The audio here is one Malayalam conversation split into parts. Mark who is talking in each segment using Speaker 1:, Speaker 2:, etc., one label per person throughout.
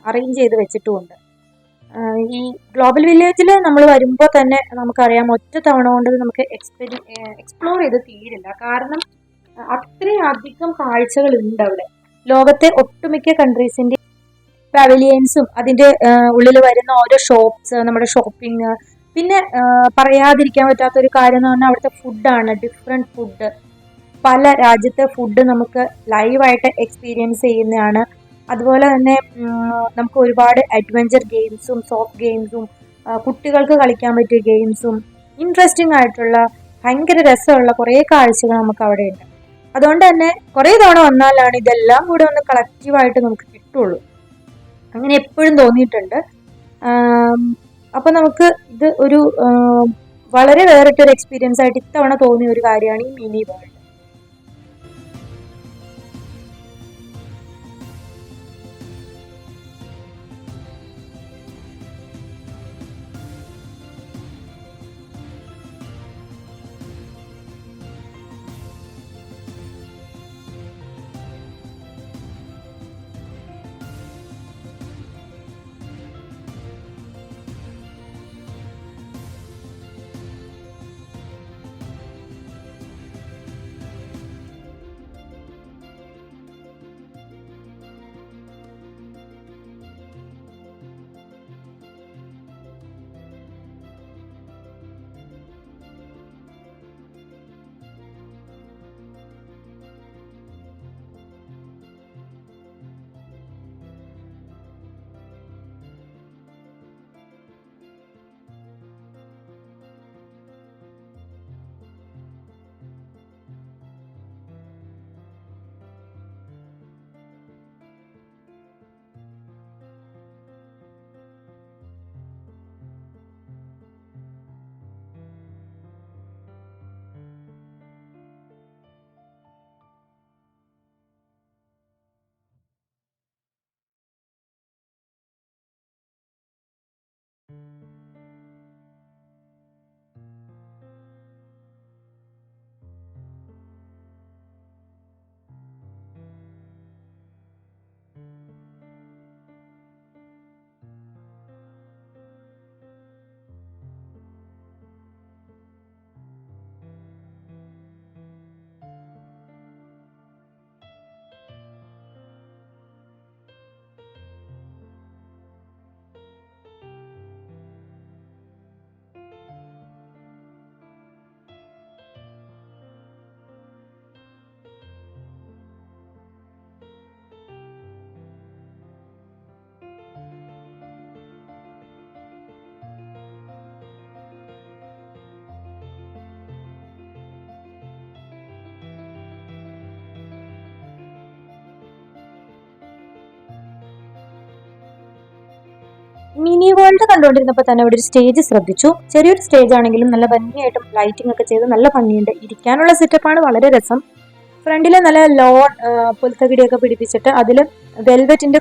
Speaker 1: അറേഞ്ച് ചെയ്ത് വെച്ചിട്ടുമുണ്ട്. ഈ ഗ്ലോബൽ വില്ലേജിൽ നമ്മൾ വരുമ്പോൾ തന്നെ നമുക്കറിയാം, ഒറ്റ തവണ കൊണ്ട് നമുക്ക് എക്സ്പ്ലോർ ചെയ്ത് തീരില്ല. കാരണം അത്രയധികം കാഴ്ചകളുണ്ട് അവിടെ. ലോകത്തെ ഒട്ടുമിക്ക കൺട്രീസിന്റെ പവലിയൻസും അതിന്റെ ഉള്ളിൽ വരുന്ന ഓരോ ഷോപ്സ്, നമ്മുടെ ഷോപ്പിംഗ്, പിന്നെ പറയാതിരിക്കാൻ പറ്റാത്ത ഒരു കാര്യം എന്ന് പറഞ്ഞാൽ അവിടുത്തെ ഫുഡാണ്. ഡിഫറെന്റ് ഫുഡ്, പല രാജ്യത്തെ ഫുഡ് നമുക്ക് ലൈവായിട്ട് എക്സ്പീരിയൻസ് ചെയ്യുന്നതാണ്. അതുപോലെ തന്നെ നമുക്ക് ഒരുപാട് അഡ്വഞ്ചർ ഗെയിംസും സോഫ്റ്റ് ഗെയിംസും കുട്ടികൾക്ക് കളിക്കാൻ പറ്റിയ ഗെയിംസും ഇൻട്രസ്റ്റിംഗ് ആയിട്ടുള്ള ഭയങ്കര രസമുള്ള കുറേ കാഴ്ചകൾ നമുക്ക് അവിടെ ഉണ്ട്. അതുകൊണ്ട് തന്നെ കുറേ തവണ വന്നാലാണ് ഇതെല്ലാം കൂടെ ഒന്ന് കളക്റ്റീവായിട്ട് നമുക്ക് കിട്ടുള്ളൂ. അങ്ങനെ എപ്പോഴും തോന്നിയിട്ടുണ്ട്. അപ്പൊ നമുക്ക് ഇത് ഒരു വളരെ വേറിട്ടൊരു എക്സ്പീരിയൻസ് ആയിട്ട് ഇത്തവണ തോന്നിയ ഒരു കാര്യമാണ് ഈ മിനി വേൾഡ്. മിനി വേൾഡ് കണ്ടുകൊണ്ടിരുന്നപ്പോൾ തന്നെ അവിടെ ഒരു സ്റ്റേജ് ശ്രദ്ധിച്ചു. ചെറിയൊരു സ്റ്റേജ് ആണെങ്കിലും നല്ല ഭംഗിയായിട്ടും ലൈറ്റിംഗ് ഒക്കെ ചെയ്ത് നല്ല ഭംഗിയുണ്ട്. ഇരിക്കാനുള്ള സെറ്റപ്പാണ് വളരെ രസം. ഫ്രണ്ടില് നല്ല ലോൺ പുൽത്തകിടിയൊക്കെ പിടിപ്പിച്ചിട്ട് അതിൽ വെൽവെറ്റിന്റെ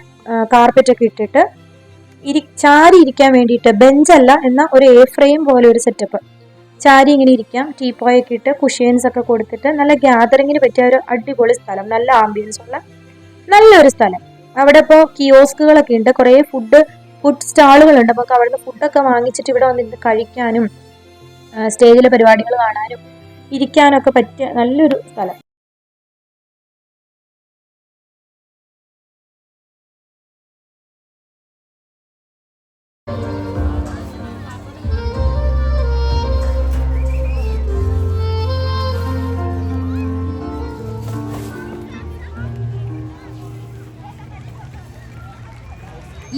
Speaker 1: കാർപ്പറ്റ് ഒക്കെ ഇട്ടിട്ട് ചാരി ഇരിക്കാൻ വേണ്ടിയിട്ട് ബെഞ്ചല്ല എന്ന ഒരു എ ഫ്രെയിം പോലെ ഒരു സെറ്റപ്പ്. ചാരി ഇങ്ങനെ ഇരിക്കാം, ടീപ്പോയൊക്കെ ഇട്ട് കുഷ്യൻസ് ഒക്കെ കൊടുത്തിട്ട് നല്ല ഗ്യാതറിങ്ങിന് പറ്റിയ ഒരു അടിപൊളി സ്ഥലം, നല്ല ആംബിയൻസ് ഉള്ള നല്ലൊരു സ്ഥലം. അവിടെ ഇപ്പോൾ കിയോസ്കുകളൊക്കെ ഉണ്ട്, കുറേ ഫുഡ് സ്റ്റാളുകളുണ്ട്. നമുക്ക് അവിടുന്ന് ഫുഡൊക്കെ വാങ്ങിച്ചിട്ട് ഇവിടെ വന്നിട്ട് കഴിക്കാനും സ്റ്റേജിലെ പരിപാടികൾ കാണാനും ഇരിക്കാനൊക്കെ പറ്റിയ നല്ലൊരു സ്ഥലം.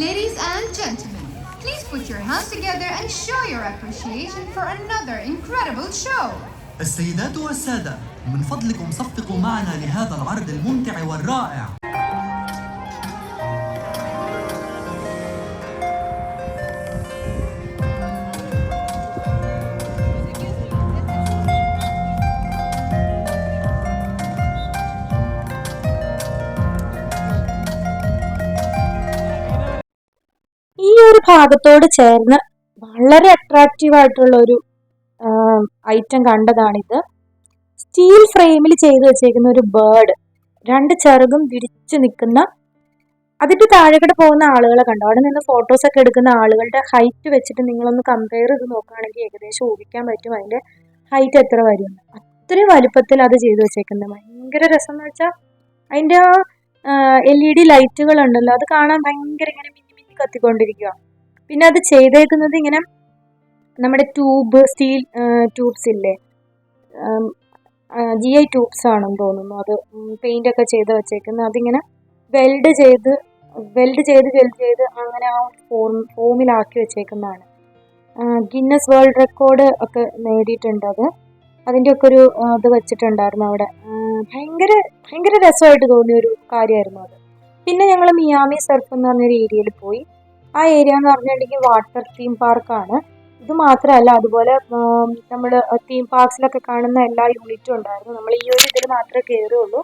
Speaker 2: Ladies and gentlemen, please put your hands together and show your appreciation for another incredible show.
Speaker 3: السيدات والسادة، من فضلكم صفقوا معنا لهذا العرض الممتع والرائع.
Speaker 1: ഈ ഒരു ഭാഗത്തോട് ചേർന്ന് വളരെ അട്രാക്റ്റീവ് ആയിട്ടുള്ള ഒരു ഐറ്റം കണ്ടതാണിത്. സ്റ്റീൽ ഫ്രെയിമിൽ ചെയ്തു വെച്ചേക്കുന്ന ഒരു ബേർഡ്, രണ്ട് ചിറകും വിരിച്ചു നിൽക്കുന്ന അതിന്റെ താഴെക്കൂടെ പോകുന്ന ആളുകളെ കണ്ടോ, അവിടെ നിന്ന് ഫോട്ടോസ് ഒക്കെ എടുക്കുന്ന ആളുകളുടെ ഹൈറ്റ് വെച്ചിട്ട് നിങ്ങളൊന്ന് കമ്പയർ ചെയ്ത് നോക്കുകയാണെങ്കിൽ ഏകദേശം ഊഹിക്കാൻ പറ്റും അതിന്റെ ഹൈറ്റ് എത്ര വരും. അത്രയും വലുപ്പത്തിൽ അത് ചെയ്തു വെച്ചേക്കുന്നത്. ഭയങ്കര രസം എന്ന് വെച്ചാൽ അതിന്റെ ആ LED ലൈറ്റുകൾ ഉണ്ടല്ലോ, അത് കാണാൻ ഭയങ്കര ഇങ്ങനെ മിന്നി മിന്നി കത്തിക്കൊണ്ടിരിക്കുക. പിന്നെ അത് ചെയ്തേക്കുന്നത് ഇങ്ങനെ നമ്മുടെ സ്റ്റീൽ ട്യൂബ്സ് ഇല്ലേ, GI ട്യൂബ്സ് ആണെന്ന് തോന്നുന്നു. അത് പെയിന്റ് ഒക്കെ ചെയ്ത് വെച്ചേക്കുന്നത്. അതിങ്ങനെ വെൽഡ് ചെയ്ത് അങ്ങനെ ആ ഫോമിലാക്കി വെച്ചേക്കുന്നതാണ്. ഗിന്നസ് വേൾഡ് റെക്കോർഡ് ഒക്കെ നേടിയിട്ടുണ്ട് അത്. അതിൻ്റെ ഒക്കെ ഒരു ഇത് വെച്ചിട്ടുണ്ടായിരുന്നു അവിടെ. ഭയങ്കര രസമായിട്ട് തോന്നിയ ഒരു കാര്യമായിരുന്നു അത്. പിന്നെ ഞങ്ങൾ മിയാമി സർഫ് എന്ന് പറഞ്ഞൊരു ഏരിയയിൽ പോയി. ആ ഏരിയ എന്ന് പറഞ്ഞിട്ടുണ്ടെങ്കിൽ വാട്ടർ തീം പാർക്കാണ്. ഇത് മാത്രമല്ല, അതുപോലെ നമ്മൾ തീം പാർക്സിലൊക്കെ കാണുന്ന എല്ലാ യൂണിറ്റും ഉണ്ടായിരുന്നു. നമ്മൾ ഈ ഒരു ഇതിൽ മാത്രമേ കയറുള്ളൂ.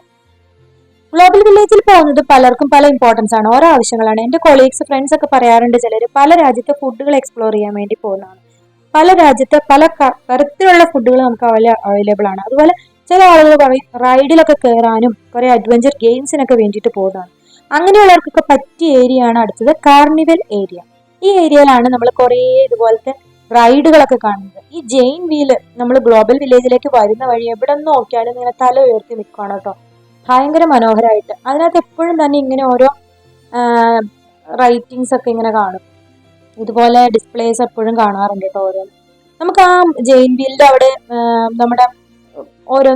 Speaker 1: ഗ്ലോബൽ വില്ലേജിൽ പോകുന്നത് പലർക്കും പല ഇമ്പോർട്ടൻസ് ആണ്, ഓരോ ആവശ്യങ്ങളാണ്. എൻ്റെ കൊളീഗ്സ് ഫ്രണ്ട്സ് ഒക്കെ പറയാറുണ്ട്, ചിലർ പല രാജ്യത്തെ ഫുഡുകൾ എക്സ്പ്ലോർ ചെയ്യാൻ വേണ്ടി പോകുന്നതാണ്. പല രാജ്യത്തെ പല തരത്തിലുള്ള ഫുഡുകൾ നമുക്ക് അവൈലബിൾ ആണ്. അതുപോലെ ചില ആളുകൾ പറയും റൈഡിലൊക്കെ കയറാനും കുറെ അഡ്വഞ്ചർ ഗെയിംസിനൊക്കെ വേണ്ടിയിട്ട് പോകുന്നതാണ്. അങ്ങനെയുള്ളവർക്കൊക്കെ പറ്റിയ ഏരിയ ആണ് അടുത്തത് കാർണിവൽ ഏരിയ. ഈ ഏരിയയിലാണ് നമ്മൾ കുറേ ഇതുപോലത്തെ റൈഡുകളൊക്കെ കാണുന്നത്. ഈ ജെയിൻ വീല് നമ്മൾ ഗ്ലോബൽ വില്ലേജിലേക്ക് വരുന്ന വഴി എവിടെ നിന്ന് നോക്കിയാലും ഇങ്ങനെ തല ഉയർത്തി നിൽക്കുകയാണ് കേട്ടോ, ഭയങ്കര മനോഹരമായിട്ട്. അതിനകത്ത് എപ്പോഴും തന്നെ ഇങ്ങനെ ഓരോ റൈറ്റിങ്സ് ഒക്കെ ഇങ്ങനെ കാണും. ഇതുപോലെ ഡിസ്പ്ലേസ് എപ്പോഴും കാണാറുണ്ട് കേട്ടോ ഓരോന്ന്. നമുക്ക് ആ ജെയിൻ വീലിന്റെ അവിടെ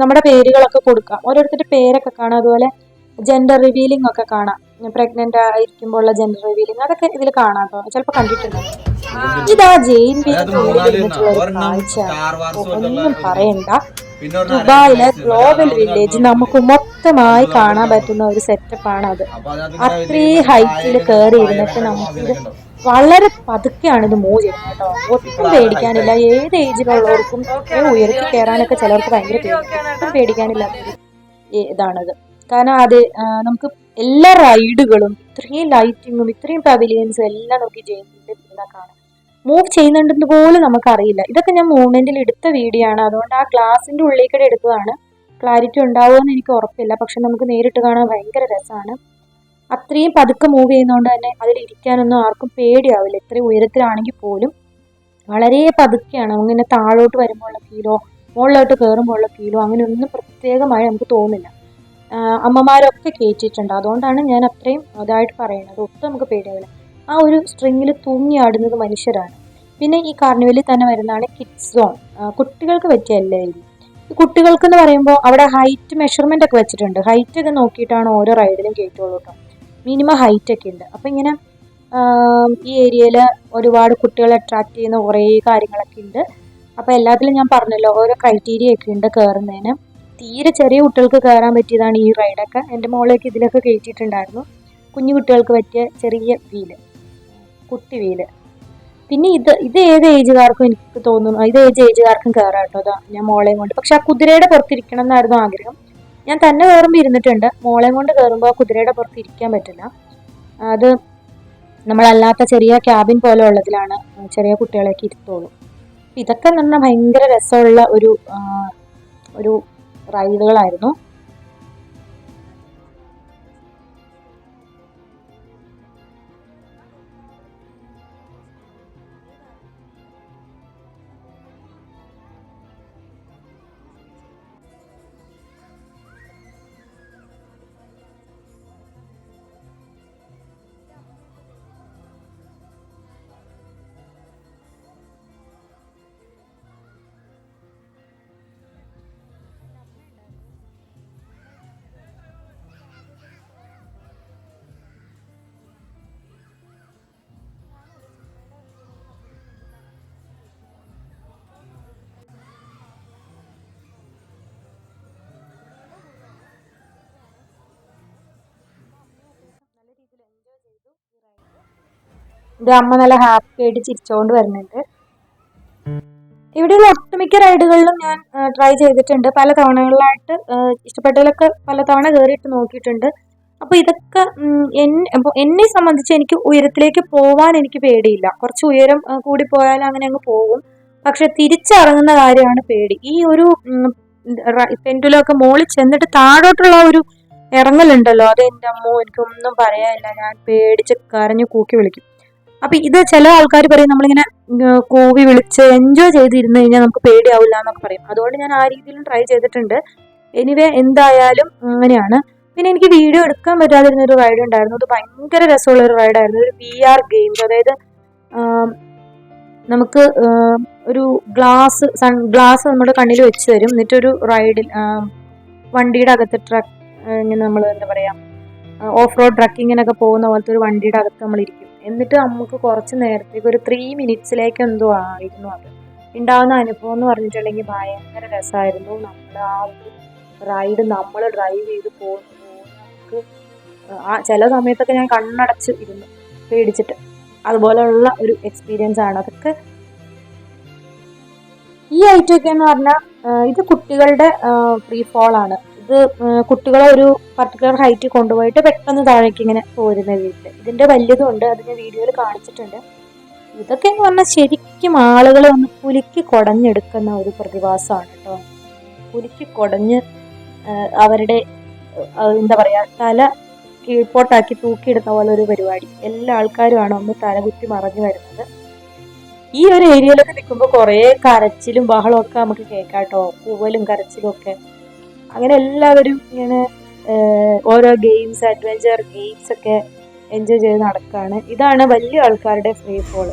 Speaker 1: നമ്മുടെ പേരുകളൊക്കെ കൊടുക്കാം, ഓരോരുത്തരുടെ പേരൊക്കെ കാണാം. അതുപോലെ ജെൻഡർ റിവീലിംഗ് ഒക്കെ കാണാം, പ്രഗ്നന്റ് ആയിരിക്കുമ്പോൾ ഉള്ള ജെൻഡർ റിവീലിംഗ് അതൊക്കെ ഇതിൽ കാണാം കേട്ടോ, ചിലപ്പോൾ കണ്ടിട്ടുണ്ടാവും. ഇതാ ജെയിൻ വീലിനുള്ളിൽ ഇരുന്നിട്ടുള്ള ഒരു കാഴ്ചയാണ്, ഒന്നും പറയണ്ട. ദുബായിലെ ഗ്ലോബൽ വില്ലേജ് നമുക്ക് മൊത്തമായി കാണാൻ പറ്റുന്ന ഒരു സെറ്റപ്പാണ് അത്. അത്രയും ഹൈറ്റിൽ കയറി ഇരുന്നിട്ട് നമുക്കിത് വളരെ പതുക്കെയാണ് ഇത് മൂവ് ചെയ്യുന്നത് കേട്ടോ. ഒട്ടും പേടിക്കാനില്ല. ഏത് ഏജിലുള്ളവർക്കും ഉയർത്തി കയറാനൊക്കെ ചിലർക്ക് ഭയങ്കര ഒട്ടും പേടിക്കാനില്ലാത്തൊരു ഇതാണത്. കാരണം അത് നമുക്ക് എല്ലാ റൈഡുകളും ഇത്രയും ലൈറ്റിങ്ങും ഇത്രയും പവിലിയൻസും എല്ലാം നമുക്ക് ജയിലിൽ കാണാം. മൂവ് ചെയ്യുന്നുണ്ടെന്ന് പോലും നമുക്കറിയില്ല. ഇതൊക്കെ ഞാൻ മൂവ്മെന്റിൽ എടുത്ത വീഡിയോ ആണ്, അതുകൊണ്ട് ആ ഗ്ലാസിന്റെ ഉള്ളിലേക്കൂടെ എടുത്തതാണ്. ക്ലാരിറ്റി ഉണ്ടാവുമെന്ന് എനിക്ക് ഉറപ്പില്ല, പക്ഷെ നമുക്ക് നേരിട്ട് കാണാൻ ഭയങ്കര രസമാണ്. അത്രയും പതുക്കെ മൂവ് ചെയ്യുന്നതുകൊണ്ട് തന്നെ അതിലിരിക്കാനൊന്നും ആർക്കും പേടിയാവില്ല. ഇത്രയും ഉയരത്തിലാണെങ്കിൽ പോലും വളരെ പതുക്കെയാണ്. അങ്ങനെ താഴോട്ട് വരുമ്പോൾ ഉള്ള ഫീലോ മുകളിലോട്ട് കയറുമ്പോൾ ഉള്ള ഫീലോ അങ്ങനെയൊന്നും പ്രത്യേകമായി നമുക്ക് തോന്നില്ല. അമ്മമാരൊക്കെ കയറ്റിയിട്ടുണ്ട്, അതുകൊണ്ടാണ് ഞാൻ അത്രയും ഇതായിട്ട് പറയുന്നത്. ഒട്ടും നമുക്ക് പേടിയാവില്ല. ആ ഒരു സ്ട്രിങ്ങിൽ തൂങ്ങിയാടുന്നത് മനുഷ്യരാണ്. പിന്നെ ഈ കാർണിവലിൽ തന്നെ വരുന്നതാണ് കിഡ്സ് സോൺ, കുട്ടികൾക്ക് പറ്റിയ എല്ലാവരും. ഈ കുട്ടികൾക്ക് എന്ന് പറയുമ്പോൾ അവിടെ ഹൈറ്റ് മെഷർമെന്റ് ഒക്കെ വെച്ചിട്ടുണ്ട്. ഹൈറ്റ് ഒക്കെ നോക്കിയിട്ടാണ് ഓരോ റൈഡിലും കയറ്റുള്ളൂ കേട്ടോ. മിനിമം ഹൈറ്റ് ഒക്കെ ഉണ്ട്. അപ്പം ഇങ്ങനെ ഈ ഏരിയയിൽ ഒരുപാട് കുട്ടികളെ അട്രാക്ട് ചെയ്യുന്ന കുറേ കാര്യങ്ങളൊക്കെ ഉണ്ട്. അപ്പോൾ എല്ലാത്തിലും ഞാൻ പറഞ്ഞല്ലോ ഓരോ ക്രൈറ്റീരിയ ഒക്കെ ഉണ്ട് കയറുന്നതിന്. തീരെ ചെറിയ കുട്ടികൾക്ക് കയറാൻ പറ്റിയതാണ് ഈ റൈഡൊക്കെ. എൻ്റെ മോളേക്ക് ഇതിലൊക്കെ കയറ്റിയിട്ടുണ്ടായിരുന്നു. കുഞ്ഞു കുട്ടികൾക്ക് പറ്റിയ ചെറിയ വീല്, കുട്ടി വീല്. പിന്നെ ഇത് ഏത് ഏജുകാർക്കും എനിക്ക് തോന്നുന്നു, ഇത് ഏത് ഏജുകാർക്കും കയറാം കേട്ടോ. അതാ ഞാൻ മോളെയും കൊണ്ട്, പക്ഷെ ആ കുതിരയുടെ പുറത്തിരിക്കണം എന്നായിരുന്നു ആഗ്രഹം. ഞാൻ തന്നെ കയറുമ്പോൾ ഇരുന്നിട്ടുണ്ട്. മോളെയും കൊണ്ട് കയറുമ്പോൾ ആ കുതിരയുടെ പുറത്ത് ഇരിക്കാൻ പറ്റില്ല. അത് നമ്മളല്ലാത്ത ചെറിയ ക്യാബിൻ പോലെ ഉള്ളതിലാണ് ചെറിയ കുട്ടികളെയൊക്കെ ഇരുത്തുള്ളൂ. ഇതൊക്കെ എന്ന് പറഞ്ഞാൽ ഭയങ്കര രസമുള്ള ഒരു റൈഡുകളായിരുന്നു. ഇത് അമ്മ നല്ല ഹാപ്പി ആയിട്ട് ചിരിച്ചുകൊണ്ട് വരുന്നുണ്ട്. ഇവിടെയുള്ള ഒട്ടുമിക്ക റൈഡുകളിലും ഞാൻ ട്രൈ ചെയ്തിട്ടുണ്ട്. പല തവണകളിലായിട്ട് ഇഷ്ടപ്പെട്ടതിലൊക്കെ പല തവണ കയറിയിട്ട് നോക്കിയിട്ടുണ്ട്. അപ്പോൾ ഇതൊക്കെ എന്നെ സംബന്ധിച്ച് എനിക്ക് ഉയരത്തിലേക്ക് പോവാൻ എനിക്ക് പേടിയില്ല. കുറച്ച് ഉയരം കൂടി പോയാൽ അങ്ങനെ അങ്ങ് പോകും. പക്ഷെ തിരിച്ചിറങ്ങുന്ന കാര്യമാണ് പേടി. ഈ ഒരു പെൻഡുലൊക്കെ മുകളിൽ ചെന്നിട്ട് താഴോട്ടുള്ള ഒരു ഇറങ്ങലുണ്ടല്ലോ, അത് എൻ്റെ അമ്മോ എനിക്കൊന്നും പറയാനില്ല, ഞാൻ പേടിച്ച് കരഞ്ഞു കൂക്കി വിളിക്കും. അപ്പം ഇത് ചില ആൾക്കാർ പറയും നമ്മളിങ്ങനെ കൂവി വിളിച്ച് എൻജോയ് ചെയ്തിരുന്നു കഴിഞ്ഞാൽ നമുക്ക് പേടിയാവില്ല എന്നൊക്കെ പറയും. അതുകൊണ്ട് ഞാൻ ആ രീതിയിലും ട്രൈ ചെയ്തിട്ടുണ്ട്. എനിവേ എന്തായാലും അങ്ങനെയാണ്. പിന്നെ എനിക്ക് വീഡിയോ എടുക്കാൻ പറ്റാതിരുന്ന ഒരു റൈഡ് ഉണ്ടായിരുന്നു. അത് ഭയങ്കര രസമുള്ള ഒരു റൈഡായിരുന്നു. ഒരു VR ഗെയിംസ്, അതായത് നമുക്ക് ഒരു ഗ്ലാസ് നമ്മുടെ കണ്ണിൽ വെച്ച് തരും. എന്നിട്ടൊരു റൈഡിൽ വണ്ടിയുടെ അകത്ത് ഇങ്ങനെ നമ്മൾ എന്താ പറയുക, ഓഫ് റോഡ് ട്രക്കിങ്ങിനൊക്കെ പോകുന്ന പോലത്തെ ഒരു വണ്ടിയുടെ അകത്ത് നമ്മൾ ഇരിക്കും. എന്നിട്ട് നമുക്ക് കുറച്ച് നേരത്തേക്ക് ഒരു 3 മിനിറ്റ്സിലേക്ക് എന്തോ ആയിരുന്നു അത്. ഉണ്ടാകുന്ന അനുഭവം എന്ന് പറഞ്ഞിട്ടുണ്ടെങ്കിൽ ഭയങ്കര രസമായിരുന്നു. നമ്മൾ ആ ഒരു റൈഡ് നമ്മൾ ഡ്രൈവ് ചെയ്ത് പോകുമ്പോൾ നമുക്ക് ചില സമയത്തൊക്കെ ഞാൻ കണ്ണടച്ച് ഇരുന്നു പേടിച്ചിട്ട്. അതുപോലെയുള്ള ഒരു എക്സ്പീരിയൻസ് ആണ് അതൊക്കെ. ഈ ഐറ്റമൊക്കെ എന്ന് പറഞ്ഞാൽ ഇത് കുട്ടികളുടെ ഫ്രീ ഫോൾ ആണ്. ഇത് കുട്ടികളെ ഒരു പർട്ടിക്കുലർ ഹൈറ്റ് കൊണ്ടുപോയിട്ട് പെട്ടെന്ന് താഴേക്ക് ഇങ്ങനെ പോരുന്ന രീതിയിൽ. ഇതിൻ്റെ വലിയതും ഉണ്ട്, അത് ഞാൻ വീഡിയോയിൽ കാണിച്ചിട്ടുണ്ട്. ഇതൊക്കെ എന്ന് പറഞ്ഞാൽ ശരിക്കും ആളുകളെ ഒന്ന് കുലുക്കി കുടഞ്ഞെടുക്കുന്ന ഒരു പ്രതിഭാസമാണ് കേട്ടോ. കുലുക്കി കുടഞ്ഞ് അവരുടെ എന്താ പറയുക, തല കീഴ്പോട്ടാക്കി തൂക്കിയിടുന്ന പോലെ ഒരു പരിപാടി. എല്ലാ ആൾക്കാരുമാണ് ഒന്ന് തലകുത്തി മറഞ്ഞു വരുന്നത്. ഈ ഒരു ഏരിയയിലൊക്കെ നിൽക്കുമ്പോൾ കുറേ കരച്ചിലും ബഹളവും ഒക്കെ നമുക്ക് കേൾക്കാം കേട്ടോ, കൂവലും കരച്ചിലും ഒക്കെ. അങ്ങനെ എല്ലാവരും ഇങ്ങനെ ഓരോ ഗെയിംസ്, അഡ്വഞ്ചർ ഗെയിംസ് ഒക്കെ എൻജോയ് ചെയ്ത് നടക്കുകയാണ്. ഇതാണ് വലിയ ആൾക്കാരുടെ ഫ്രീ ഫോൾ.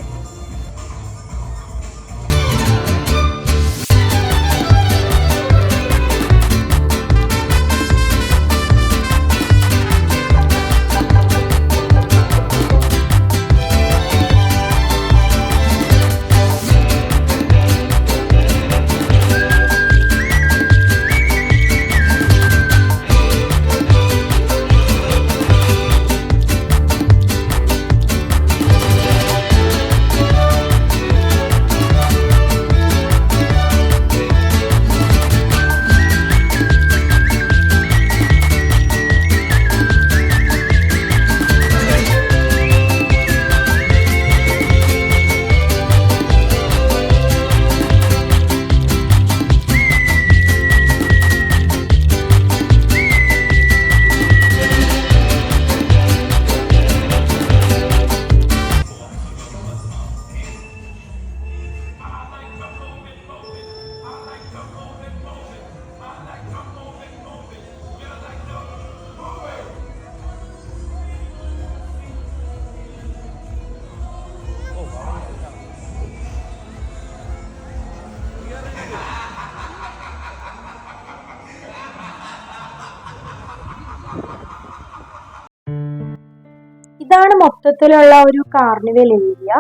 Speaker 1: ഇതാണ് മൊത്തത്തിലുള്ള ഒരു കാർണിവൽ ഏരിയ.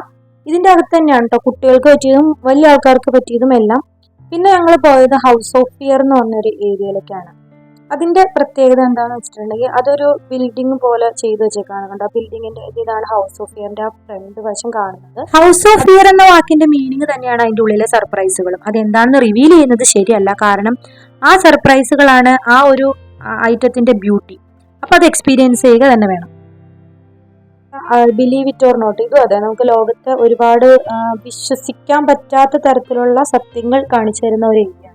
Speaker 1: ഇതിൻ്റെ അകത്ത് തന്നെയാണ് കേട്ടോ കുട്ടികൾക്ക് പറ്റിയതും വലിയ ആൾക്കാർക്ക് പറ്റിയതും എല്ലാം. പിന്നെ ഞങ്ങൾ പോയത് ഹൗസ് ഓഫ് ഫിയർ എന്ന് പറഞ്ഞൊരു ഏരിയയിലേക്കാണ്. അതിൻ്റെ പ്രത്യേകത എന്താണെന്ന് വെച്ചിട്ടുണ്ടെങ്കിൽ അതൊരു ബിൽഡിംഗ് പോലെ ചെയ്തു വെച്ചേക്കാണ് കണ്ടോ. ബിൽഡിങ്ങിന്റെ ഇതാണ് ഹൗസ് ഓഫ് ഫിയറിന്റെ ആ ഫ്രണ്ട് വശം കാണുന്നത്. ഹൗസ് ഓഫ് ഫിയർ എന്ന വാക്കിന്റെ മീനിങ് തന്നെയാണ് അതിൻ്റെ ഉള്ളിലെ സർപ്രൈസുകളും. അതെന്താണെന്ന് റിവീൽ ചെയ്യുന്നത് ശരിയല്ല, കാരണം ആ സർപ്രൈസുകളാണ് ആ ഒരു ഐറ്റത്തിന്റെ ബ്യൂട്ടി. അപ്പൊ അത് എക്സ്പീരിയൻസ് ചെയ്യുക തന്നെ വേണം. ബിലീവ് ഇറ്റ് ഓർ നോട്ട്, ഇതും അതെ, നമുക്ക് ലോകത്തെ ഒരുപാട് വിശ്വസിക്കാൻ പറ്റാത്ത തരത്തിലുള്ള സത്യങ്ങൾ കാണിച്ചു തരുന്ന ഒരു ഏരിയ.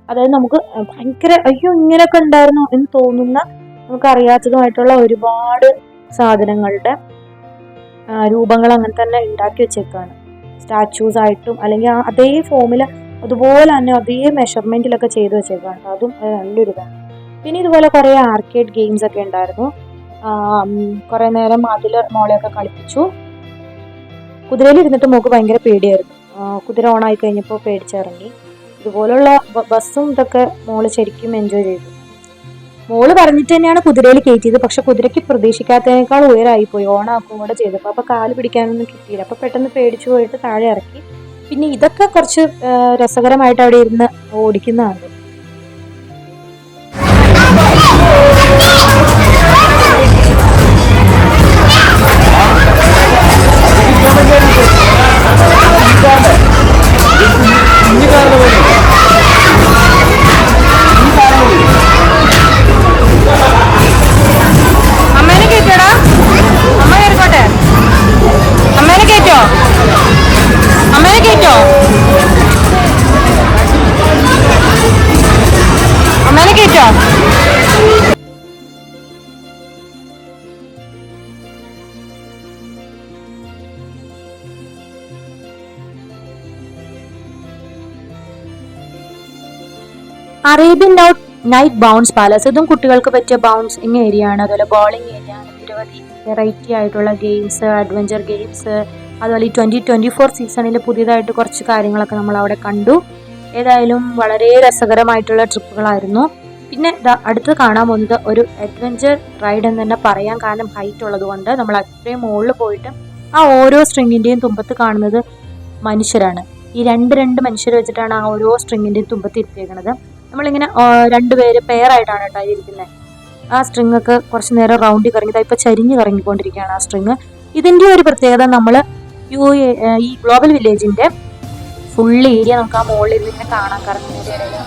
Speaker 1: അതായത് നമുക്ക് ഭയങ്കര അയ്യോ ഇങ്ങനെയൊക്കെ ഉണ്ടായിരുന്നു എന്ന് തോന്നുന്ന, നമുക്ക് അറിയാത്തതുമായിട്ടുള്ള ഒരുപാട് സാധനങ്ങളുടെ രൂപങ്ങൾ അങ്ങനെ തന്നെ ഉണ്ടാക്കി വെച്ചേക്കാണ്. സ്റ്റാച്യൂസ് ആയിട്ടും അല്ലെങ്കിൽ അതേ ഫോമിൽ അതുപോലെ തന്നെ അതേ മെഷർമെന്റിലൊക്കെ ചെയ്ത് വെച്ചേക്കാണ്. അതും നല്ലൊരു ഇതാണ്. പിന്നെ ഇതുപോലെ കുറേ ആർക്കേഡ് ഗെയിംസ് ഒക്കെ ഉണ്ടായിരുന്നു. കുറേ നേരം അതിൽ മോളെയൊക്കെ കളിപ്പിച്ചു. കുതിരയിൽ ഇരുന്നിട്ട് മോൾക്ക് ഭയങ്കര പേടിയായിരുന്നു. കുതിര ഓണായി കഴിഞ്ഞപ്പോൾ പേടിച്ചിറങ്ങി. ഇതുപോലുള്ള ബസ്സും ഇതൊക്കെ മോള് ശരിക്കും എൻജോയ് ചെയ്തു. മോള് പറഞ്ഞിട്ട് തന്നെയാണ് കുതിരയിൽ കയറ്റിയത്. പക്ഷെ കുതിരയ്ക്ക് പ്രതീക്ഷിക്കാത്തതിനേക്കാൾ ഉയരമായിപ്പോയി ഓണാക്കും കൂടെ ചെയ്തപ്പോൾ. അപ്പോൾ കാല് പിടിക്കാനൊന്നും കിട്ടിയില്ല. അപ്പോൾ പെട്ടെന്ന് പേടിച്ചു പോയിട്ട് താഴെ ഇറക്കി. പിന്നെ ഇതൊക്കെ കുറച്ച് രസകരമായിട്ട് അവിടെ ഇരുന്ന് ഓടിക്കുന്നതാണ്.
Speaker 4: അമ്മേനെ കയറ്റോടാ, അമ്മ കയറിക്കോട്ടെ, അമ്മേനെ കയറ്റോ, അമ്മേനെ കയറ്റോ.
Speaker 1: അറേബ്യൻ നൈറ്റ് ബൗൺസ് പാലസ്, ഇതും കുട്ടികൾക്ക് പറ്റിയ ബൗൺസിങ് ഏരിയ ആണ്. അതുപോലെ ബോളിംഗ് ഏരിയ ആണ്. നിരവധി വെറൈറ്റി ആയിട്ടുള്ള ഗെയിംസ്, അഡ്വഞ്ചർ ഗെയിംസ്, അതുപോലെ ഈ 2024 സീസണിൽ പുതിയതായിട്ട് കുറച്ച് കാര്യങ്ങളൊക്കെ നമ്മൾ അവിടെ കണ്ടു. ഏതായാലും വളരെ രസകരമായിട്ടുള്ള ട്രിപ്പുകളായിരുന്നു. പിന്നെ അടുത്ത് കാണാൻ പോകുന്നത് ഒരു അഡ്വഞ്ചർ റൈഡ് എന്ന് തന്നെ പറയാം. കാരണം ഹൈറ്റ് ഉള്ളത് കൊണ്ട് നമ്മൾ അത്രയും മുകളിൽ പോയിട്ട് ആ ഓരോ സ്ട്രിങ്ങിൻ്റെയും തുമ്പത്ത് കാണുന്നത് മനുഷ്യരാണ്. ഈ രണ്ട് മനുഷ്യർ വെച്ചിട്ടാണ് ആ ഓരോ സ്ട്രിങ്ങിൻ്റെയും തുമ്പത്ത് ഇരുത്തിയേക്കുന്നത്. നമ്മളിങ്ങനെ രണ്ടുപേര് പെയറായിട്ടാണ് കേട്ടോ ഇരിക്കുന്നത്. ആ സ്ട്രിങ് ഒക്കെ കുറച്ച് നേരം റൗണ്ടിൽ കറങ്ങിയത് ഇപ്പോൾ ചരിഞ്ഞ് കറങ്ങിക്കൊണ്ടിരിക്കുകയാണ് ആ സ്ട്രിങ്. ഇതിൻ്റെ ഒരു പ്രത്യേകത, നമ്മൾ ഈ ഗ്ലോബൽ വില്ലേജിൻ്റെ ഫുൾ ഏരിയ നമുക്ക് ആ മുകളിൽ ഇരുന്ന് ഇങ്ങനെ കാണാൻ കറങ്ങുന്ന ഏരിയ.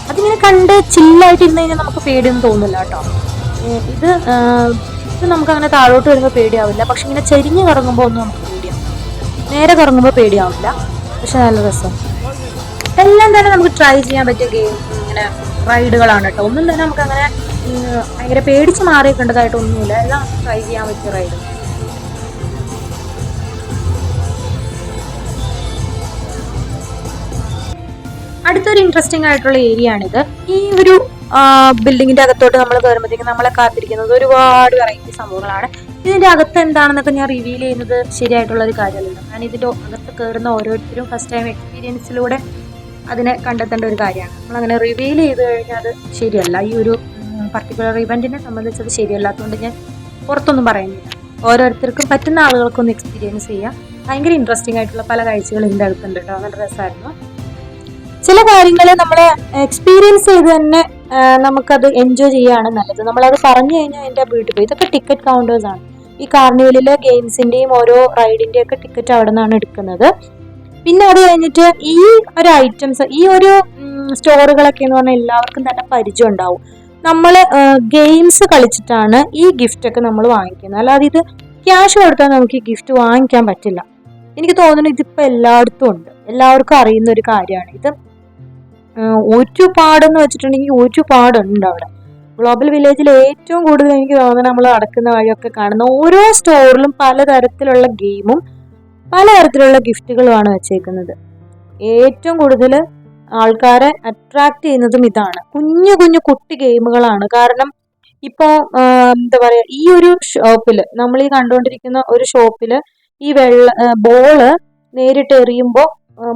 Speaker 1: അതിങ്ങനെ കണ്ട് ചില്ലായിട്ട് ഇരുന്ന് കഴിഞ്ഞാൽ നമുക്ക് പേടിയൊന്നും തോന്നില്ല കേട്ടോ. ഇത് നമുക്ക് അങ്ങനെ താഴോട്ട് വരുമ്പോൾ പേടിയാവില്ല. പക്ഷെ ഇങ്ങനെ ചരിഞ്ഞ് കറങ്ങുമ്പോൾ ഒന്നും നമുക്ക് പേടിയാവും. നേരെ കറങ്ങുമ്പോൾ പേടിയാവില്ല. പക്ഷെ നല്ല രസം. എല്ലാം തന്നെ നമുക്ക് ട്രൈ ചെയ്യാൻ പറ്റിയ ഗെയിം ഇങ്ങനെ റൈഡുകളാണ് കേട്ടോ. ഒന്നും തന്നെ നമുക്ക് അങ്ങനെ ഭയങ്കര പേടിച്ച് മാറിയേക്കേണ്ടതായിട്ടൊന്നുമില്ല. എല്ലാം നമുക്ക് ട്രൈ ചെയ്യാൻ പറ്റിയ റൈഡ്. അടുത്തൊരു ഇൻട്രസ്റ്റിംഗ് ആയിട്ടുള്ള ഏരിയ ആണിത്. ഈ ഒരു ബിൽഡിങ്ങിന്റെ അകത്തോട്ട് നമ്മൾ കയറുമ്പോഴത്തേക്കും നമ്മളെ കാത്തിരിക്കുന്നത് ഒരുപാട് വെറൈറ്റി സംഭവങ്ങളാണ്. ഇതിന്റെ അകത്ത് എന്താണെന്നൊക്കെ ഞാൻ റിവീൽ ചെയ്യുന്നത് ശരിയായിട്ടുള്ള ഒരു കാര്യമല്ല. കാരണം ഇതിന്റെ അകത്ത് കയറുന്ന ഓരോരുത്തരും ഫസ്റ്റ് ടൈം എക്സ്പീരിയൻസിലൂടെ അതിനെ കണ്ടെത്തേണ്ട ഒരു കാര്യമാണ്. നമ്മളങ്ങനെ റിവീൽ ചെയ്ത് കഴിഞ്ഞാൽ അത് ശരിയല്ല. ഈ ഒരു പർട്ടിക്കുലർ ഇവന്റിനെ സംബന്ധിച്ചത് ശരിയല്ലാത്തതുകൊണ്ട് ഞാൻ പുറത്തൊന്നും പറയുന്നില്ല. ഓരോരുത്തർക്കും പറ്റുന്ന ആളുകൾക്കൊന്ന് എക്സ്പീരിയൻസ് ചെയ്യാം. ഭയങ്കര ഇൻട്രസ്റ്റിംഗ് ആയിട്ടുള്ള പല കാഴ്ചകളും ഇതിൻ്റെ അകത്തുണ്ട് കേട്ടോ. നല്ല രസമായിരുന്നു. ചില കാര്യങ്ങൾ നമ്മൾ എക്സ്പീരിയൻസ് ചെയ്ത് തന്നെ നമുക്കത് എൻജോയ് ചെയ്യുകയാണ് നല്ലത്. നമ്മളത് പറഞ്ഞു കഴിഞ്ഞാൽ എൻ്റെ വീട്ടിൽ പോയി. ഇതൊക്കെ ടിക്കറ്റ് കൗണ്ടേഴ്സ് ആണ്. ഈ കാർണിവലിലെ ഗെയിംസിൻ്റെയും ഓരോ റൈഡിൻ്റെയും ഒക്കെ ടിക്കറ്റ് അവിടെ നിന്നാണ് എടുക്കുന്നത്. പിന്നെ അത് കഴിഞ്ഞിട്ട് ഈ ഒരു ഐറ്റംസ്, ഈ ഒരു സ്റ്റോറുകളൊക്കെ എന്ന് പറഞ്ഞാൽ എല്ലാവർക്കും തന്നെ പരിചയം ഉണ്ടാവും. നമ്മൾ ഗെയിംസ് കളിച്ചിട്ടാണ് ഈ ഗിഫ്റ്റ് ഒക്കെ നമ്മൾ വാങ്ങിക്കുന്നത്. അല്ലാതെ ഇത് ക്യാഷ് കൊടുത്താൽ നമുക്ക് ഈ ഗിഫ്റ്റ് വാങ്ങിക്കാൻ പറ്റില്ല. എനിക്ക് തോന്നുന്നു ഇതിപ്പോൾ എല്ലായിടത്തും ഉണ്ട്, എല്ലാവർക്കും അറിയുന്ന ഒരു കാര്യമാണ് ഇത്. ഒരുപാടെന്ന് വെച്ചിട്ടുണ്ടെങ്കിൽ ഒരുപാടുണ്ട് അവിടെ. ഗ്ലോബൽ വില്ലേജിൽ ഏറ്റവും കൂടുതൽ എനിക്ക് തോന്നുന്നത് നമ്മൾ നടക്കുന്ന വഴിയൊക്കെ കാണുന്ന ഓരോ സ്റ്റോറിലും പലതരത്തിലുള്ള ഗെയിമും പലതരത്തിലുള്ള ഗിഫ്റ്റുകളുമാണ് വെച്ചേക്കുന്നത്. ഏറ്റവും കൂടുതൽ ആൾക്കാരെ അട്രാക്ട് ചെയ്യുന്നതും ഇതാണ്. കുഞ്ഞു കുഞ്ഞു കുട്ടി ഗെയിമുകളാണ്. കാരണം ഇപ്പോൾ എന്താ പറയുക, ഈ ഒരു ഷോപ്പിൽ, നമ്മൾ ഈ കണ്ടുകൊണ്ടിരിക്കുന്ന ഒരു ഷോപ്പിൽ ഈ ബോള് നേരിട്ട് എറിയുമ്പോൾ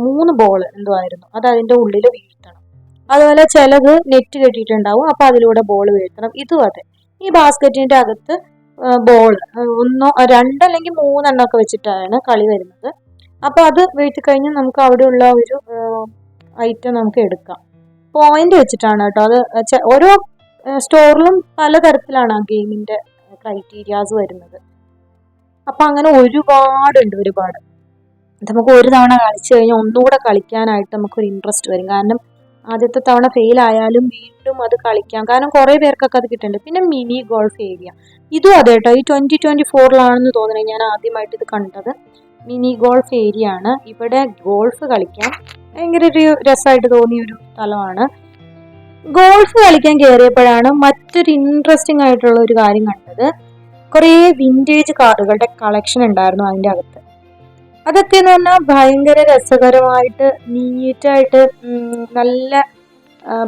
Speaker 1: 3 ബോള് എന്തോ ആയിരുന്നു, അത് അതിൻ്റെ ഉള്ളിൽ വീഴ്ത്തണം. അതുപോലെ ചിലത് നെറ്റ് കെട്ടിയിട്ടുണ്ടാവും, അപ്പോൾ അതിലൂടെ ബോൾ വീഴ്ത്തണം. ഇതും അതെ. ഈ ബാസ്ക്കറ്റിൻ്റെ അകത്ത് ബോൾ 2 അല്ലെങ്കിൽ 3 എണ്ണമൊക്കെ വെച്ചിട്ടാണ് കളി വരുന്നത്. അപ്പോൾ അത് വീഴ്ത്തി കഴിഞ്ഞാൽ നമുക്ക് അവിടെയുള്ള ഒരു ഐറ്റം നമുക്ക് എടുക്കാം. പോയിന്റ് വെച്ചിട്ടാണ് കേട്ടോ. അത് ഓരോ സ്റ്റോറിലും പലതരത്തിലാണ് ആ ഗെയിമിൻ്റെ ക്രൈറ്റീരിയാസ് വരുന്നത്. അപ്പം അങ്ങനെ ഒരുപാട് നമുക്ക് ഒരു തവണ കളിച്ചു കഴിഞ്ഞാൽ ഒന്നുകൂടെ കളിക്കാനായിട്ട് നമുക്കൊരു ഇൻട്രസ്റ്റ് വരും. കാരണം ആദ്യത്തെ തവണ ഫെയിൽ ആയാലും വീണ്ടും അത് കളിക്കാം. കാരണം കുറേ പേർക്കൊക്കെ അത് കിട്ടുന്നുണ്ട്. പിന്നെ മിനി ഗോൾഫ് ഏരിയ, ഇതും അതെ കേട്ടോ. ഈ 2024 തോന്നുന്നത് ഞാൻ ആദ്യമായിട്ട് ഇത് കണ്ടത്. മിനി ഗോൾഫ് ഏരിയ ആണ്. ഇവിടെ ഗോൾഫ് കളിക്കാം. ഭയങ്കര ഒരു രസമായിട്ട് തോന്നിയ ഒരു സ്ഥലമാണ്. ഗോൾഫ് കളിക്കാൻ കയറിയപ്പോഴാണ് മറ്റൊരു ഇൻട്രസ്റ്റിംഗ് ആയിട്ടുള്ള ഒരു കാര്യം കണ്ടത്. കുറേ വിൻറ്റേജ് കാറുകളുടെ കളക്ഷൻ ഉണ്ടായിരുന്നു അതിൻ്റെ അകത്ത്. അതൊക്കെ എന്ന് പറഞ്ഞാൽ ഭയങ്കര രസകരമായിട്ട് നീറ്റായിട്ട് നല്ല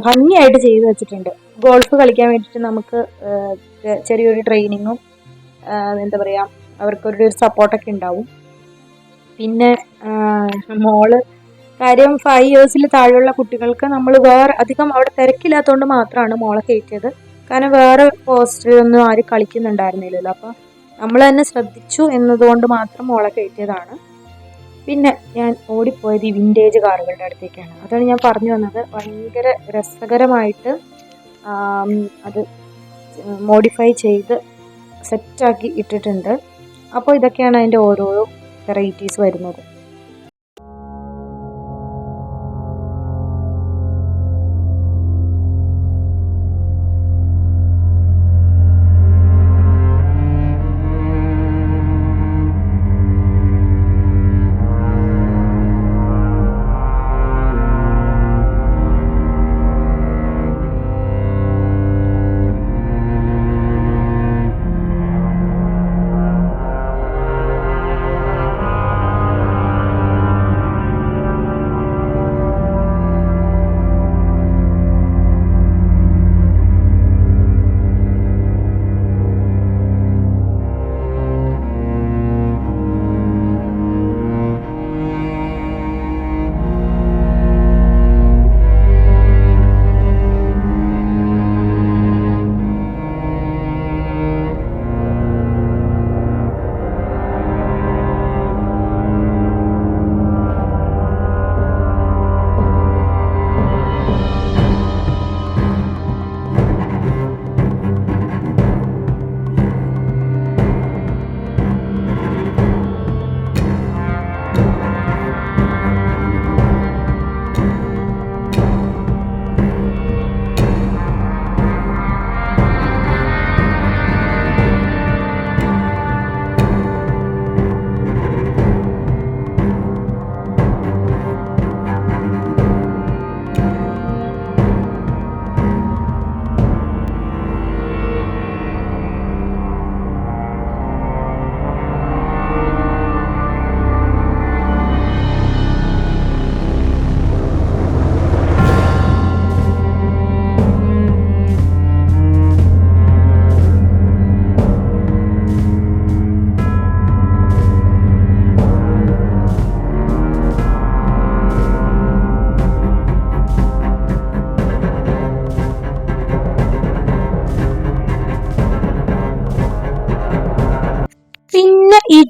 Speaker 1: ഭംഗിയായിട്ട് ചെയ്തു വെച്ചിട്ടുണ്ട്. ഗോൾഫ് കളിക്കാൻ വേണ്ടിയിട്ട് നമുക്ക് ചെറിയൊരു ട്രെയിനിങ്ങും എന്താ പറയുക, അവർക്കൊരു സപ്പോർട്ടൊക്കെ ഉണ്ടാവും. പിന്നെ മോള് കാര്യം 5 ഇയേഴ്സിൽ താഴെയുള്ള കുട്ടികൾക്ക് നമ്മൾ വേറെ അധികം അവിടെ തിരക്കില്ലാത്തതുകൊണ്ട് മാത്രമാണ് മോളെ കയറ്റിയത്. കാരണം വേറെ പോസ്റ്റിലൊന്നും ആരും കളിക്കുന്നുണ്ടായിരുന്നില്ലല്ലോ. അപ്പോൾ നമ്മൾ തന്നെ ശ്രദ്ധിച്ചു എന്നതുകൊണ്ട് മാത്രം മോളെ കയറ്റിയതാണ്. പിന്നെ ഞാൻ ഓടിപ്പോയത് ഈ വിൻറ്റേജ് കാറുകളുടെ അടുത്തേക്കാണ്. അതാണ് ഞാൻ പറഞ്ഞു വന്നത്. ഭയങ്കര രസകരമായിട്ട് അത് മോഡിഫൈ ചെയ്ത് സെറ്റാക്കി ഇട്ടിട്ടുണ്ട്. അപ്പോൾ ഇതൊക്കെയാണ് അതിൻ്റെ ഓരോ വെറൈറ്റീസ് വരുന്നത്.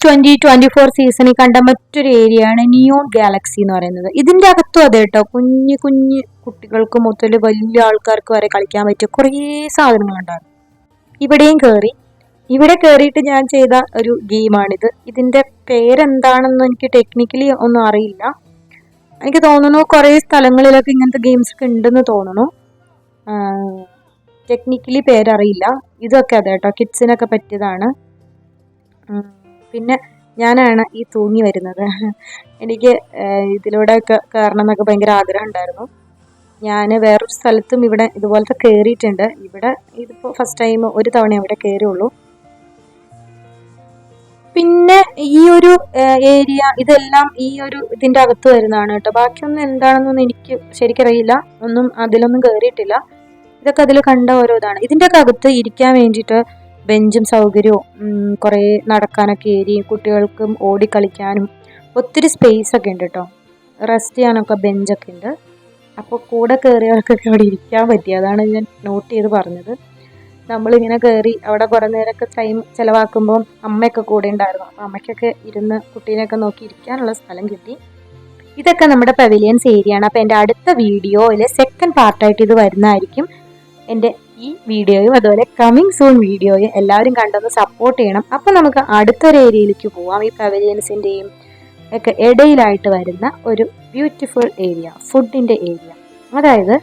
Speaker 1: 2024 സീസണിൽ കണ്ട മറ്റൊരു ഏരിയയാണ് നിയോൺ ഗാലക്സി എന്ന് പറയുന്നത്. ഇതിന്റെ അകത്തും അതെ കേട്ടോ, കുഞ്ഞു കുഞ്ഞു കുട്ടികൾക്ക് മുതൽ വലിയ ആൾക്കാർക്ക് വരെ കളിക്കാൻ പറ്റിയ കുറേ സാധനങ്ങളുണ്ടായിരുന്നു. ഇവിടെയും കയറി. ഇവിടെ കയറിയിട്ട് ഞാൻ ചെയ്ത ഒരു ഗെയിമാണിത്. ഇതിന്റെ പേരെന്താണെന്ന് എനിക്ക് ടെക്നിക്കലി ഒന്നും അറിയില്ല. എനിക്ക് തോന്നുന്നു കുറേ സ്ഥലങ്ങളിലൊക്കെ ഇങ്ങനത്തെ ഗെയിംസ് ഒക്കെ ഉണ്ടെന്ന് തോന്നുന്നു. ടെക്നിക്കലി പേരറിയില്ല. ഇതൊക്കെ അതെ കേട്ടോ, കിഡ്സിനൊക്കെ പറ്റിയതാണ്. പിന്നെ ഞാനാണ് ഈ തൂങ്ങി വരുന്നത്. എനിക്ക് ഇതിലൂടെ ഒക്കെ കയറണം എന്നൊക്കെ ഭയങ്കര ആഗ്രഹം ഉണ്ടായിരുന്നു. ഞാൻ വേറൊരു സ്ഥലത്തും ഇവിടെ ഇതുപോലത്തെ കയറിയിട്ടുണ്ട്. ഇവിടെ ഇതിപ്പോൾ ഫസ്റ്റ് ടൈം ഒരു തവണ ഇവിടെ കയറിയുള്ളൂ. പിന്നെ ഈ ഒരു ഏരിയ ഇതെല്ലാം ഈ ഒരു ഇതിൻ്റെ അകത്ത് വരുന്നതാണ് കേട്ടോ. ബാക്കിയൊന്നും എന്താണെന്നൊന്നും എനിക്ക് ശരിക്കറിയില്ല. അതിലൊന്നും കയറിയിട്ടില്ല. ഇതൊക്കെ അതിൽ കണ്ട ഓരോ ഇതാണ്. ഇതിൻ്റെയൊക്കെ അകത്ത് ഇരിക്കാൻ വേണ്ടിയിട്ട് ബെഞ്ചും സൗകര്യവും കുറേ നടക്കാനൊക്കെ ഏരിയയും കുട്ടികൾക്കും ഓടിക്കളിക്കാനും ഒത്തിരി സ്പേസ് ഒക്കെ ഉണ്ട് കേട്ടോ. റെസ്റ്റ് ചെയ്യാനൊക്കെ ബെഞ്ചൊക്കെ ഉണ്ട്. അപ്പോൾ കൂടെ കയറിയവർക്കൊക്കെ അവിടെ ഇരിക്കാൻ പറ്റി. അതാണ് ഞാൻ നോട്ട് ചെയ്ത് പറഞ്ഞത്. നമ്മളിങ്ങനെ കയറി അവിടെ കുറേ നേരമൊക്കെ ടൈം ചിലവാക്കുമ്പോൾ അമ്മയൊക്കെ കൂടെ ഉണ്ടായിരുന്നു. അപ്പോൾ അമ്മയ്ക്കൊക്കെ ഇരുന്ന് കുട്ടീനെയൊക്കെ നോക്കി ഇരിക്കാനുള്ള സ്ഥലം കിട്ടി. ഇതൊക്കെ നമ്മുടെ പവലിയൻസ് ഏരിയ ആണ്. അപ്പോൾ എൻ്റെ അടുത്ത വീഡിയോയിൽ സെക്കൻഡ് പാർട്ടായിട്ട് ഇത് വരുന്നതായിരിക്കും. എൻ്റെ ഈ വീഡിയോയും അതുപോലെ കമ്മിങ് സൂൺ വീഡിയോയും എല്ലാവരും കണ്ടൊന്ന് സപ്പോർട്ട് ചെയ്യണം. അപ്പോൾ നമുക്ക് അടുത്തൊരു ഏരിയയിലേക്ക് പോവാം. ഈ പവലിയൻസിൻ്റെയും ഒക്കെ ഇടയിലായിട്ട് വരുന്ന ഒരു ബ്യൂട്ടിഫുൾ ഏരിയ, ഫുഡിൻ്റെ ഏരിയ, അതായത്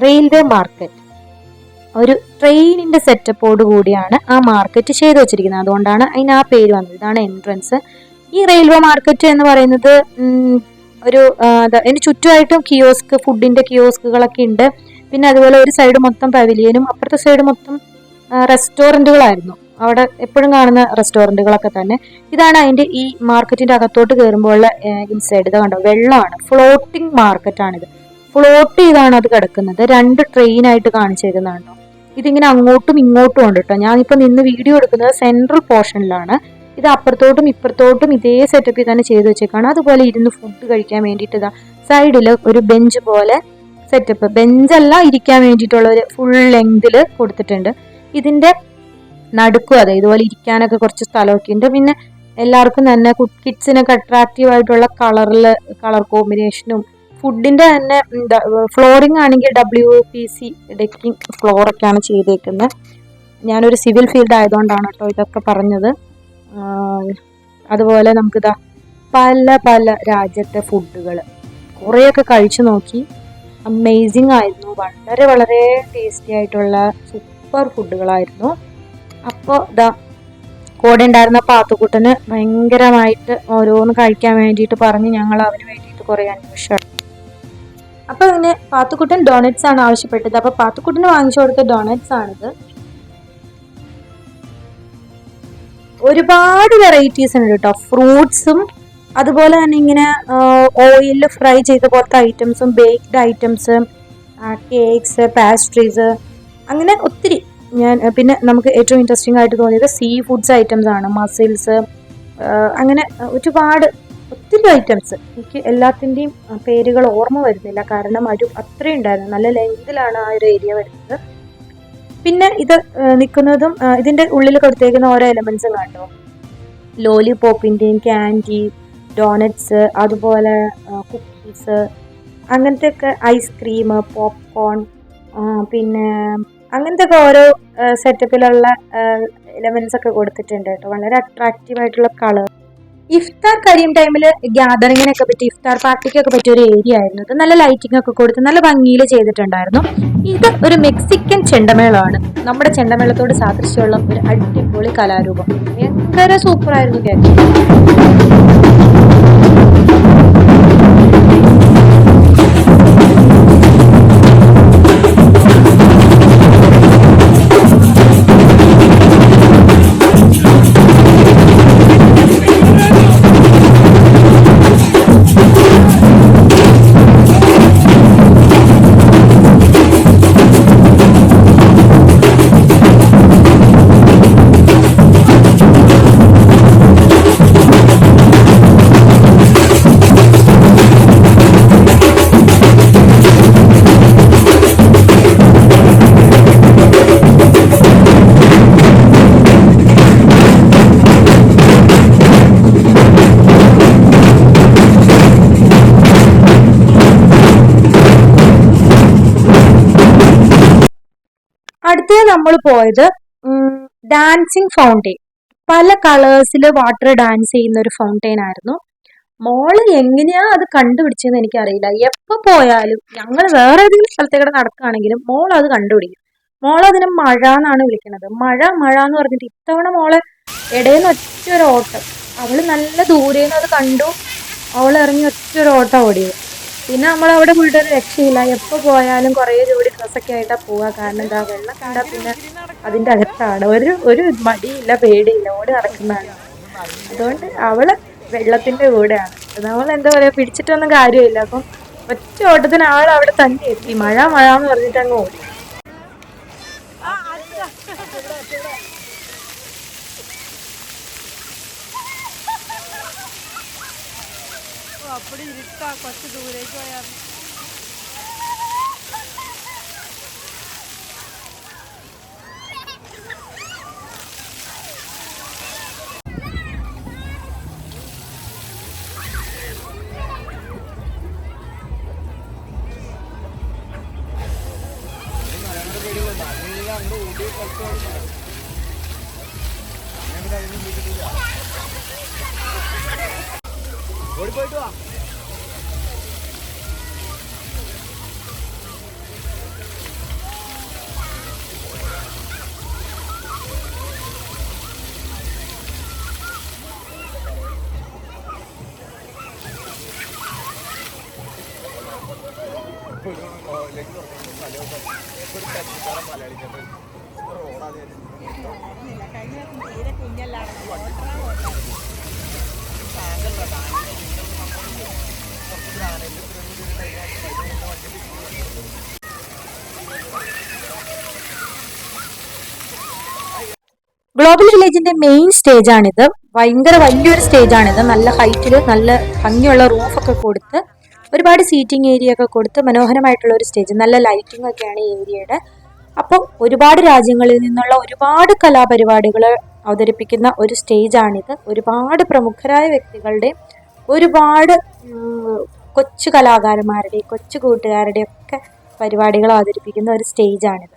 Speaker 1: റെയിൽവേ മാർക്കറ്റ്. ഒരു ട്രെയിനിൻ്റെ സെറ്റപ്പോട് കൂടിയാണ് ആ മാർക്കറ്റ് ചെയ്തു വെച്ചിരിക്കുന്നത്. അതുകൊണ്ടാണ് അതിന് ആ പേര് വന്നത്. ഇതാണ് എൻട്രൻസ്. ഈ റെയിൽവേ മാർക്കറ്റ് എന്ന് പറയുന്നത് ഒരു അതിന് ചുറ്റുമായിട്ടും കിയോസ്ക്, ഫുഡിൻ്റെ കിയോസ്കുകളൊക്കെ ഉണ്ട്. പിന്നെ അതുപോലെ ഒരു സൈഡ് മൊത്തം പവലിയനും അപ്പുറത്തെ സൈഡ് മൊത്തം റെസ്റ്റോറൻറ്റുകളായിരുന്നു. അവിടെ എപ്പോഴും കാണുന്ന റെസ്റ്റോറൻറ്റുകളൊക്കെ തന്നെ. ഇതാണ് അതിൻ്റെ ഈ മാർക്കറ്റിൻ്റെ അകത്തോട്ട് കയറുമ്പോഴുള്ള ഇൻസൈഡ്. ഇത് കണ്ടോ, വെള്ളമാണ്. ഫ്ലോട്ടിംഗ് മാർക്കറ്റാണിത്. ഫ്ലോട്ട് ചെയ്താണ് അത് കിടക്കുന്നത്. 2 ട്രെയിനായിട്ട് കാണിച്ചേക്കുന്നതാണോ. ഇതിങ്ങനെ അങ്ങോട്ടും ഇങ്ങോട്ടും ഉണ്ട് കേട്ടോ. ഞാനിപ്പോൾ നിന്ന് വീഡിയോ എടുക്കുന്നത് സെൻട്രൽ പോർഷനിലാണ്. ഇത് അപ്പുറത്തോട്ടും ഇപ്പുറത്തോട്ടും ഇതേ സെറ്റപ്പിൽ തന്നെ ചെയ്ത് വെച്ചേക്കാണ്. അതുപോലെ ഇരുന്ന് ഫുഡ് കഴിക്കാൻ വേണ്ടിയിട്ട് ഇതാ സൈഡിൽ ഒരു ബെഞ്ച് പോലെ സെറ്റപ്പ്. ബെഞ്ചല്ല, ഇരിക്കാൻ വേണ്ടിയിട്ടുള്ള ഒരു ഫുൾ ലെങ്തിൽ കൊടുത്തിട്ടുണ്ട്. ഇതിൻ്റെ നടുക്കും അതെ ഇതുപോലെ ഇരിക്കാനൊക്കെ കുറച്ച് സ്ഥലമൊക്കെ ഉണ്ട്. പിന്നെ എല്ലാവർക്കും തന്നെ കിഡ്സിനൊക്കെ അട്രാക്റ്റീവ് ആയിട്ടുള്ള കളർ കോമ്പിനേഷനും ഫുഡിൻ്റെ തന്നെ ഫ്ലോറിംഗ് ആണെങ്കിൽ WPC ഡെക്കിംഗ് ഫ്ലോറൊക്കെയാണ് ചെയ്തേക്കുന്നത്. ഞാനൊരു സിവിൽ ഫീൽഡ് ആയതുകൊണ്ടാണ് കേട്ടോ ഇതൊക്കെ പറഞ്ഞത്. അതുപോലെ നമുക്കിതാ പല പല രാജ്യത്തെ ഫുഡുകൾ കുറേയൊക്കെ കഴിച്ചു നോക്കി. അമേസിങ് ആയിരുന്നു. വളരെ വളരെ ടേസ്റ്റി ആയിട്ടുള്ള സൂപ്പർ ഫുഡുകളായിരുന്നു. അപ്പോൾ ഇതാ കൂടെ ഉണ്ടായിരുന്ന പാത്തുക്കുട്ടന് ഭയങ്കരമായിട്ട് ഓരോന്ന് കഴിക്കാൻ വേണ്ടിയിട്ട് പറഞ്ഞ് ഞങ്ങൾ അവന് വേണ്ടിയിട്ട് കുറേ അന്വേഷിച്ചു. അപ്പോൾ പിന്നെ പാത്തുക്കുട്ടൻ ഡോണറ്റ്സ് ആണ് ആവശ്യപ്പെട്ടത്. അപ്പോൾ പാത്തുക്കുട്ടന് വാങ്ങിച്ചു കൊടുത്ത ഡോണറ്റ്സ് ആണിത്. ഒരുപാട് വെറൈറ്റീസ് ഉണ്ട് കേട്ടോ. ഫ്രൂട്ട്സും അതുപോലെ തന്നെ ഇങ്ങനെ ഓയിലിൽ ഫ്രൈ ചെയ്ത പോലത്തെ ഐറ്റംസും ബേക്ക്ഡ് ഐറ്റംസ്, കേക്ക്സ്, പാസ്ട്രീസ്, അങ്ങനെ ഒത്തിരി. പിന്നെ നമുക്ക് ഏറ്റവും ഇൻട്രസ്റ്റിംഗ് ആയിട്ട് തോന്നിയത് സീ ഫുഡ്സ് ഐറ്റംസ് ആണ്. മസിൽസ്, അങ്ങനെ ഒരുപാട് ഒത്തിരി ഐറ്റംസ്. എനിക്ക് എല്ലാത്തിൻ്റെയും പേരുകൾ ഓർമ്മ വരുന്നില്ല, കാരണം അത്രയും ഉണ്ടായിരുന്നു. നല്ല ലെങ്തിലാണ് ആ ഒരു ഏരിയ വരുന്നത്. പിന്നെ ഇത് നിൽക്കുന്നതും ഇതിൻ്റെ ഉള്ളിൽ കൊടുത്തേക്കുന്ന ഓരോ എലമെൻസും കണ്ടോ. ലോലിപോപ്പിൻ്റെയും ക്യാൻഡി, ഡോണറ്റ്സ്, അതുപോലെ കുക്കീസ്, അങ്ങനത്തെ ഒക്കെ ഐസ്ക്രീം, പോപ്കോൺ, പിന്നെ അങ്ങനത്തെ ഒക്കെ ഓരോ സെറ്റപ്പിലുള്ള എലമെൻസ് ഒക്കെ കൊടുത്തിട്ടുണ്ട് കേട്ടോ. വളരെ അട്രാക്റ്റീവ് ആയിട്ടുള്ള കളർ. ഇഫ്താർ കരിയും ടൈമിൽ ഗ്യാതറിങ്ങിനൊക്കെ പറ്റി, ഇഫ്താർ പാർട്ടിക്കൊക്കെ പറ്റിയ ഒരു ഏരിയ ആയിരുന്നു ഇത്. നല്ല ലൈറ്റിംഗ് ഒക്കെ കൊടുത്ത് നല്ല ഭംഗിയിൽ ചെയ്തിട്ടുണ്ടായിരുന്നു. ഇത് ഒരു മെക്സിക്കൻ ചെണ്ടമേളമാണ്. നമ്മുടെ ചെണ്ടമേളത്തോട് സാദൃശ്യമുള്ള ഒരു അടിപൊളി കലാരൂപം. ഭയങ്കര സൂപ്പറായിരുന്നു കേട്ടോ. അടുത്തത് നമ്മൾ പോയത് ഡാൻസിങ് ഫൗണ്ടെയിൻ. പല കളേഴ്സിൽ വാട്ടർ ഡാൻസ് ചെയ്യുന്ന ഒരു ഫൗണ്ടെയിൻ ആയിരുന്നു. മോള് എങ്ങനെയാ അത് കണ്ടുപിടിച്ചതെന്ന് എനിക്കറിയില്ല. എപ്പോൾ പോയാലും ഞങ്ങൾ വേറെ ഏതെങ്കിലും സ്ഥലത്തേക്കൂടെ നടക്കുകയാണെങ്കിലും മോൾ അത് കണ്ടുപിടിക്കും. മോളതിനെ മഴ എന്നാണ് വിളിക്കുന്നത്. മഴ മഴ എന്ന് പറഞ്ഞിട്ട് ഇത്തവണ മോളെ ഇടയിൽ ഒറ്റ ഒരു ഓട്ടം. അവള് നല്ല ദൂരേന്ന് അത് കണ്ടു, അവൾ ഇറങ്ങി ഒറ്റ ഒരു ഓട്ടം ഓടിയത്. പിന്നെ നമ്മളവിടെ പോയിട്ട് ഒരു രക്ഷയില്ല. എപ്പോൾ പോയാലും കുറേ ജോഡി ഡ്രസ്സൊക്കെ ആയിട്ടാണ് പോവുക. കാരണം എന്താ, വെള്ളം കണ്ടാൽ പിന്നെ അതിൻ്റെ അകത്താണ്. ഒരു മടിയില്ല, പേടിയില്ല, ഓടി നടക്കുന്നതാണ്. അതുകൊണ്ട് അവള് വെള്ളത്തിന്റെ കൂടെയാണ്. നമ്മൾ എന്താ പറയാ, പിടിച്ചിട്ടൊന്നും കാര്യമില്ല. അപ്പം ഒറ്റ ഓട്ടത്തിന് ആൾ അവിടെ തന്നെ എത്തി. മഴ മഴ എന്ന് പറഞ്ഞിട്ട് അങ്ങ് ഓടി.
Speaker 4: അപ്പടി ഇരുട്ടാ, കുറച്ച് ദൂരേക്ക് പോയാൽ തീരെ കുഞ്ഞല്ലാണ്.
Speaker 1: Global വില്ലേജിന്റെ main സ്റ്റേജാണിത്. ഭയങ്കര വലിയൊരു സ്റ്റേജാണിത്. നല്ല ഹൈറ്റിൽ നല്ല ഭംഗിയുള്ള റൂഫൊക്കെ കൊടുത്ത് ഒരുപാട് സീറ്റിംഗ് ഏരിയ ഒക്കെ കൊടുത്ത് മനോഹരമായിട്ടുള്ള ഒരു സ്റ്റേജ്. നല്ല ലൈറ്റിംഗ് ഒക്കെയാണ് ഈ ഏരിയയുടെ. അപ്പം ഒരുപാട് രാജ്യങ്ങളിൽ നിന്നുള്ള ഒരുപാട് കലാപരിപാടികൾ അവതരിപ്പിക്കുന്ന ഒരു സ്റ്റേജാണിത്. ഒരുപാട് പ്രമുഖരായ വ്യക്തികളുടെയും ഒരുപാട് കൊച്ചു കലാകാരന്മാരുടെയും കൊച്ചു കൂട്ടുകാരുടെയും ഒക്കെ പരിപാടികൾ അവതരിപ്പിക്കുന്ന ഒരു സ്റ്റേജാണിത്.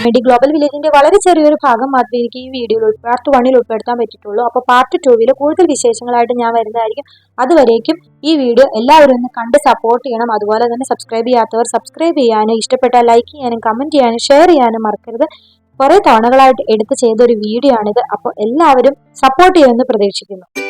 Speaker 1: വേണ്ടി ഗ്ലോബൽ വില്ലേജിന്റെ വളരെ ചെറിയൊരു ഭാഗം മാത്രമേ എനിക്ക് ഈ വീഡിയോയിൽ പാർട്ട് 1 ഉൾപ്പെടുത്താൻ പറ്റിയിട്ടുള്ളൂ. അപ്പോൾ പാർട്ട് 2 കൂടുതൽ വിശേഷങ്ങളായിട്ട് ഞാൻ വരുന്നതായിരിക്കും. അതുവരേക്കും ഈ വീഡിയോ എല്ലാവരും ഒന്ന് കണ്ട് സപ്പോർട്ട് ചെയ്യണം. അതുപോലെ തന്നെ സബ്സ്ക്രൈബ് ചെയ്യാത്തവർ സബ്സ്ക്രൈബ് ചെയ്യാനും, ഇഷ്ടപ്പെട്ടാൽ ലൈക്ക് ചെയ്യാനും, കമന്റ് ചെയ്യാനും, ഷെയർ ചെയ്യാനും മറക്കരുത്. കുറെ തവണകളായിട്ട് എടുത്ത് ചെയ്ത ഒരു വീഡിയോ ആണിത്. അപ്പോൾ എല്ലാവരും സപ്പോർട്ട് ചെയ്യുമെന്ന് പ്രതീക്ഷിക്കുന്നു.